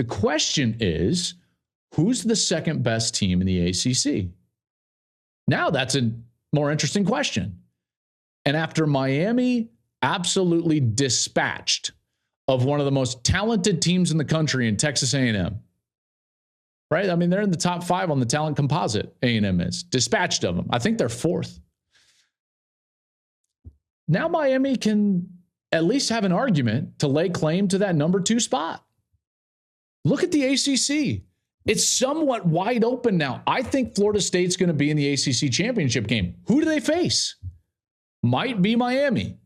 The question is, who's the second best team in the ACC? Now that's a more interesting question. And after Miami absolutely dispatched of one of the most talented teams in the country in Texas A&M, right? I mean, they're in the top 5 on the talent composite, A&M is. Dispatched of them. I think they're 4th. Now Miami can at least have an argument to lay claim to that number 2 spot. Look at the ACC. It's somewhat wide open now. I think Florida State's going to be in the ACC championship game. Who do they face? Might be Miami.